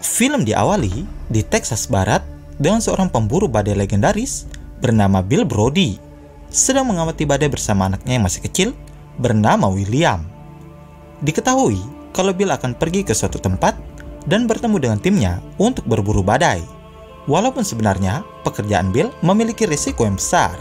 Film diawali di Texas Barat dengan seorang pemburu badai legendaris bernama Bill Brody sedang mengamati badai bersama anaknya yang masih kecil bernama William. Diketahui kalau Bill akan pergi ke suatu tempat dan bertemu dengan timnya untuk berburu badai, walaupun sebenarnya pekerjaan Bill memiliki risiko yang besar.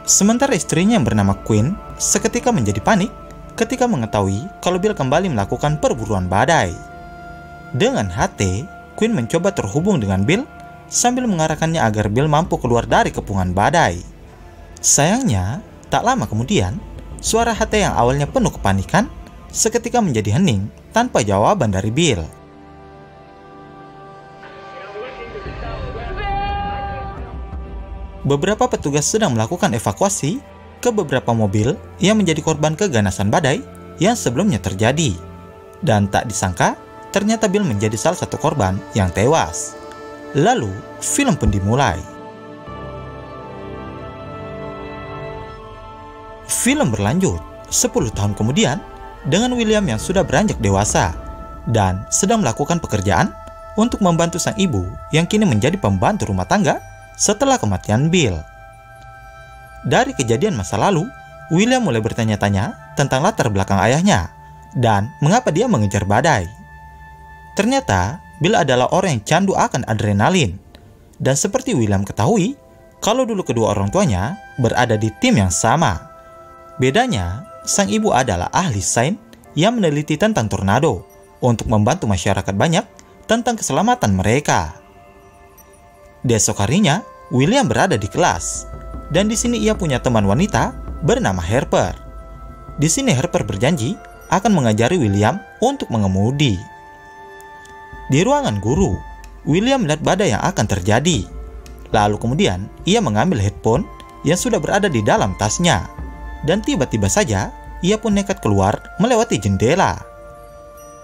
Sementara istrinya yang bernama Queen seketika menjadi panik ketika mengetahui kalau Bill kembali melakukan perburuan badai. Dengan hati, Queen mencoba terhubung dengan Bill sambil mengarahkannya agar Bill mampu keluar dari kepungan badai. Sayangnya, tak lama kemudian, suara hati yang awalnya penuh kepanikan seketika menjadi hening tanpa jawaban dari Bill. Beberapa petugas sedang melakukan evakuasi ke beberapa mobil yang menjadi korban keganasan badai yang sebelumnya terjadi. Dan tak disangka, ternyata Bill menjadi salah satu korban yang tewas. Lalu, film pun dimulai. Film berlanjut 10 tahun kemudian dengan William yang sudah beranjak dewasa dan sedang melakukan pekerjaan untuk membantu sang ibu yang kini menjadi pembantu rumah tangga setelah kematian Bill. Dari kejadian masa lalu, William mulai bertanya-tanya tentang latar belakang ayahnya dan mengapa dia mengejar badai. Ternyata, Bill adalah orang yang candu akan adrenalin. Dan seperti William ketahui, kalau dulu kedua orang tuanya berada di tim yang sama. Bedanya, sang ibu adalah ahli sains yang meneliti tentang tornado untuk membantu masyarakat banyak tentang keselamatan mereka. Di esok harinya, William berada di kelas. Dan di sini ia punya teman wanita bernama Harper. Di sini Harper berjanji akan mengajari William untuk mengemudi. Di ruangan guru, William melihat badai yang akan terjadi. Lalu kemudian, ia mengambil headphone yang sudah berada di dalam tasnya. Dan tiba-tiba saja, ia pun nekat keluar melewati jendela.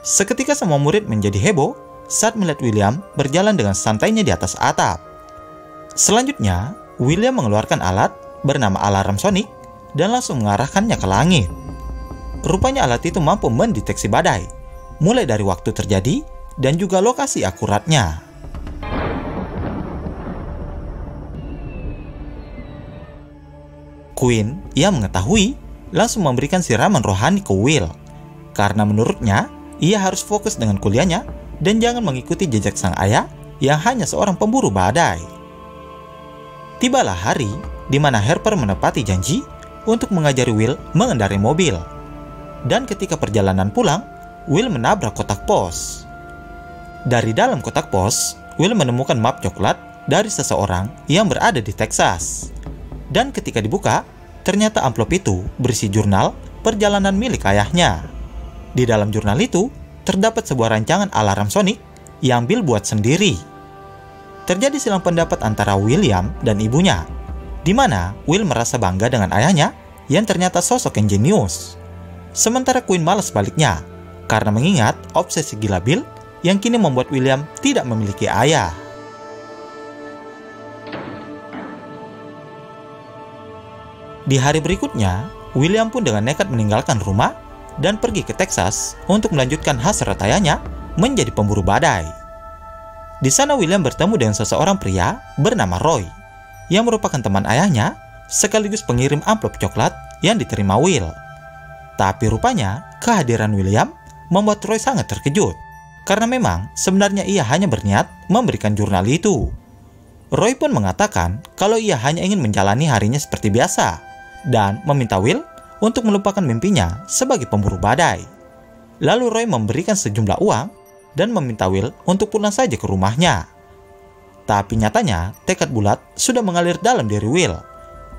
Seketika semua murid menjadi heboh saat melihat William berjalan dengan santainya di atas atap. Selanjutnya, William mengeluarkan alat bernama alarm sonik dan langsung mengarahkannya ke langit. Rupanya alat itu mampu mendeteksi badai, mulai dari waktu terjadi dan juga lokasi akuratnya. Queen yang mengetahui langsung memberikan siraman rohani ke Will, karena menurutnya ia harus fokus dengan kuliahnya dan jangan mengikuti jejak sang ayah yang hanya seorang pemburu badai. Tibalah hari di mana Harper menepati janji untuk mengajari Will mengendarai mobil. Dan ketika perjalanan pulang, Will menabrak kotak pos. Dari dalam kotak pos, Will menemukan map coklat dari seseorang yang berada di Texas. Dan ketika dibuka, ternyata amplop itu berisi jurnal perjalanan milik ayahnya. Di dalam jurnal itu, terdapat sebuah rancangan alarm sonik yang Bill buat sendiri. Terjadi silang pendapat antara William dan ibunya, di mana Will merasa bangga dengan ayahnya yang ternyata sosok yang jenius. Sementara Queen malas baliknya, karena mengingat obsesi gila Bill yang kini membuat William tidak memiliki ayah. Di hari berikutnya, William pun dengan nekat meninggalkan rumah dan pergi ke Texas untuk melanjutkan hasrat ayahnya menjadi pemburu badai. Di sana William bertemu dengan seseorang pria bernama Roy, yang merupakan teman ayahnya sekaligus pengirim amplop coklat yang diterima Will. Tapi rupanya kehadiran William membuat Roy sangat terkejut, karena memang sebenarnya ia hanya berniat memberikan jurnal itu. Roy pun mengatakan kalau ia hanya ingin menjalani harinya seperti biasa, dan meminta Will untuk melupakan mimpinya sebagai pemburu badai. Lalu Roy memberikan sejumlah uang dan meminta Will untuk pulang saja ke rumahnya. Tapi nyatanya tekad bulat sudah mengalir dalam diri Will,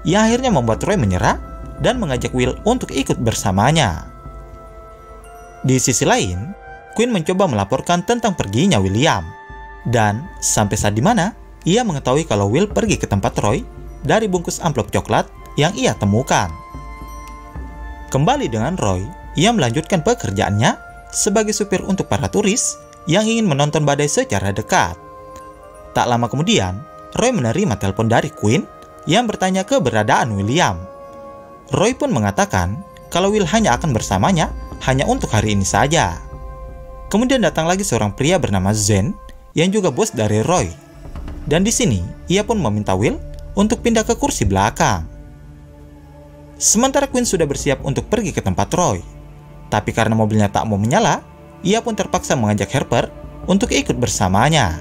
yang akhirnya membuat Roy menyerah dan mengajak Will untuk ikut bersamanya. Di sisi lain, Queen mencoba melaporkan tentang perginya William, dan sampai saat dimana ia mengetahui kalau Will pergi ke tempat Roy dari bungkus amplop coklat yang ia temukan. Kembali dengan Roy, ia melanjutkan pekerjaannya sebagai supir untuk para turis yang ingin menonton badai secara dekat. Tak lama kemudian, Roy menerima telepon dari Queen yang bertanya keberadaan William. Roy pun mengatakan kalau Will hanya akan bersamanya hanya untuk hari ini saja. Kemudian datang lagi seorang pria bernama Zen yang juga bos dari Roy. Dan di sini ia pun meminta Will untuk pindah ke kursi belakang. Sementara Quinn sudah bersiap untuk pergi ke tempat Roy. Tapi karena mobilnya tak mau menyala, ia pun terpaksa mengajak Harper untuk ikut bersamanya.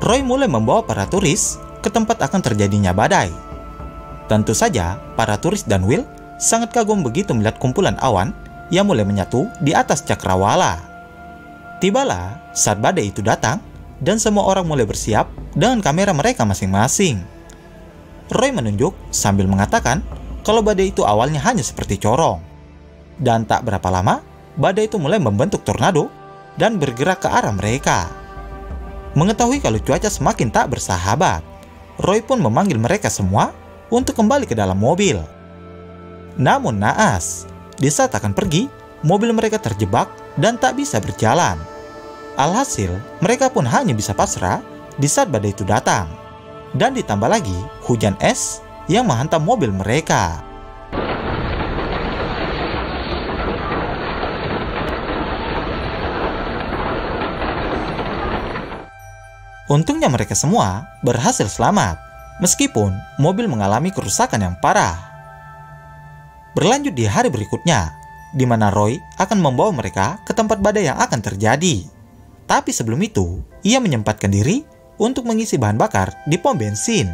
Roy mulai membawa para turis ke tempat akan terjadinya badai. Tentu saja, para turis dan Will sangat kagum begitu melihat kumpulan awan yang mulai menyatu di atas cakrawala. Tibalah saat badai itu datang dan semua orang mulai bersiap dengan kamera mereka masing-masing. Roy menunjuk sambil mengatakan kalau badai itu awalnya hanya seperti corong. Dan tak berapa lama, badai itu mulai membentuk tornado dan bergerak ke arah mereka. Mengetahui kalau cuaca semakin tak bersahabat, Roy pun memanggil mereka semua untuk kembali ke dalam mobil. Namun naas, di saat akan pergi, mobil mereka terjebak dan tak bisa berjalan. Alhasil, mereka pun hanya bisa pasrah di saat badai itu datang. Dan ditambah lagi, hujan es yang menghantam mobil mereka. Untungnya mereka semua berhasil selamat, meskipun mobil mengalami kerusakan yang parah. Berlanjut di hari berikutnya, di mana Roy akan membawa mereka ke tempat badai yang akan terjadi. Tapi sebelum itu, ia menyempatkan diri untuk mengisi bahan bakar di pom bensin.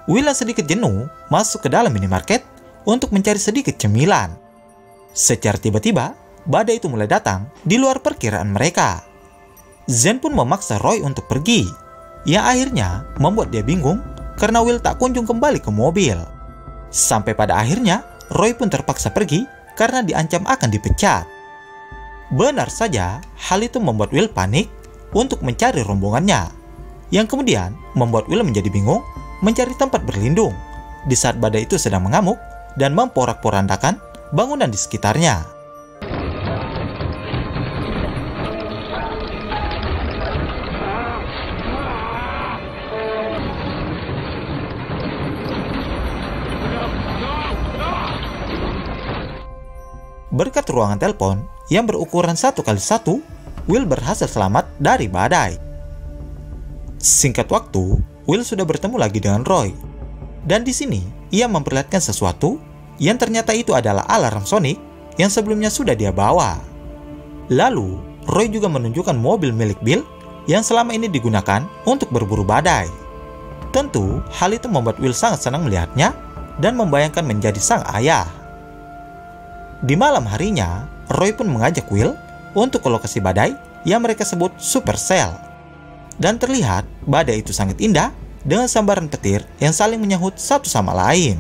Will yang sedikit jenuh masuk ke dalam minimarket untuk mencari sedikit cemilan. Secara tiba-tiba, badai itu mulai datang di luar perkiraan mereka. Zen pun memaksa Roy untuk pergi, yang akhirnya membuat dia bingung karena Will tak kunjung kembali ke mobil. Sampai pada akhirnya, Roy pun terpaksa pergi karena diancam akan dipecat. Benar saja, hal itu membuat Will panik untuk mencari rombongannya, yang kemudian membuat Will menjadi bingung mencari tempat berlindung di saat badai itu sedang mengamuk dan memporak-porandakan bangunan di sekitarnya. Berkat ruangan telepon yang berukuran 1x1, Will berhasil selamat dari badai. Singkat waktu, Will sudah bertemu lagi dengan Roy. Dan di sini, ia memperlihatkan sesuatu yang ternyata itu adalah alarm sonik yang sebelumnya sudah dia bawa. Lalu, Roy juga menunjukkan mobil milik Bill yang selama ini digunakan untuk berburu badai. Tentu, hal itu membuat Will sangat senang melihatnya dan membayangkan menjadi sang ayah. Di malam harinya, Roy pun mengajak Will untuk ke lokasi badai yang mereka sebut Supercell. Dan terlihat badai itu sangat indah dengan sambaran petir yang saling menyahut satu sama lain.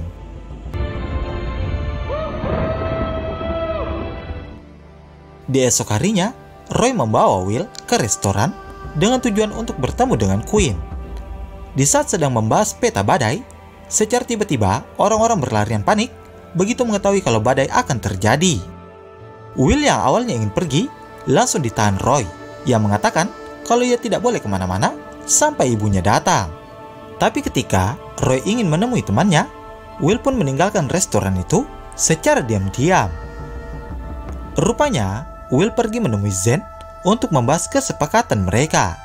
Di esok harinya, Roy membawa Will ke restoran dengan tujuan untuk bertemu dengan Quinn. Di saat sedang membahas peta badai, secara tiba-tiba orang-orang berlarian panik begitu mengetahui kalau badai akan terjadi. Will yang awalnya ingin pergi, langsung ditahan Roy, yang mengatakan kalau ia tidak boleh kemana-mana sampai ibunya datang. Tapi ketika Roy ingin menemui temannya, Will pun meninggalkan restoran itu secara diam-diam. Rupanya, Will pergi menemui Zen untuk membahas kesepakatan mereka,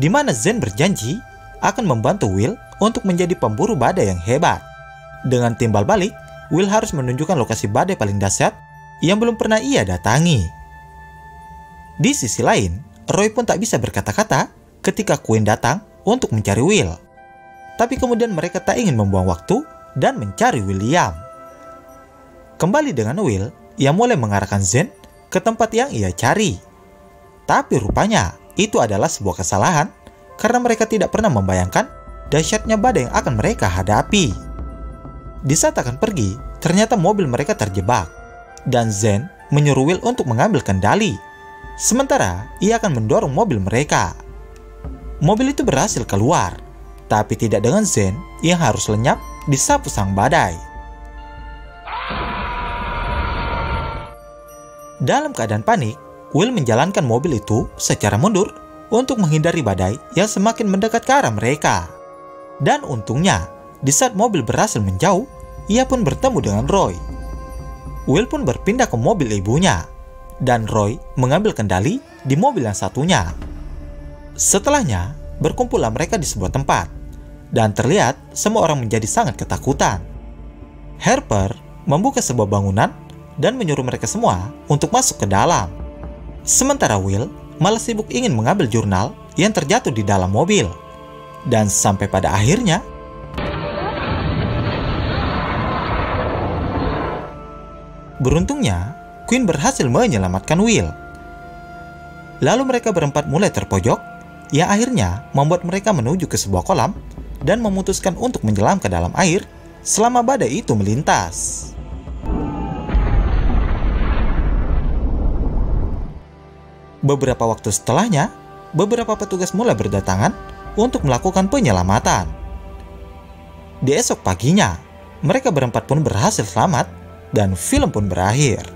di mana Zen berjanji akan membantu Will untuk menjadi pemburu badai yang hebat. Dengan timbal balik, Will harus menunjukkan lokasi badai paling dahsyat yang belum pernah ia datangi. Di sisi lain, Roy pun tak bisa berkata-kata ketika Quinn datang untuk mencari Will. Tapi kemudian mereka tak ingin membuang waktu dan mencari William. Kembali dengan Will yang mulai mengarahkan Zen ke tempat yang ia cari. Tapi rupanya itu adalah sebuah kesalahan karena mereka tidak pernah membayangkan dahsyatnya badai yang akan mereka hadapi. Di saat akan pergi, ternyata mobil mereka terjebak, dan Zen menyuruh Will untuk mengambil kendali, sementara ia akan mendorong mobil mereka. Mobil itu berhasil keluar, tapi tidak dengan Zen yang harus lenyap disapu sang badai. Dalam keadaan panik, Will menjalankan mobil itu secara mundur untuk menghindari badai yang semakin mendekat ke arah mereka. Dan untungnya, di saat mobil berhasil menjauh, ia pun bertemu dengan Roy. Will pun berpindah ke mobil ibunya, dan Roy mengambil kendali di mobil yang satunya. Setelahnya, berkumpullah mereka di sebuah tempat, dan terlihat semua orang menjadi sangat ketakutan. Harper membuka sebuah bangunan dan menyuruh mereka semua untuk masuk ke dalam. Sementara Will malah sibuk ingin mengambil jurnal yang terjatuh di dalam mobil. Dan sampai pada akhirnya, beruntungnya, Quinn berhasil menyelamatkan Will. Lalu mereka berempat mulai terpojok, yang akhirnya membuat mereka menuju ke sebuah kolam dan memutuskan untuk menyelam ke dalam air selama badai itu melintas. Beberapa waktu setelahnya, beberapa petugas mulai berdatangan untuk melakukan penyelamatan. Di esok paginya, mereka berempat pun berhasil selamat dan film pun berakhir.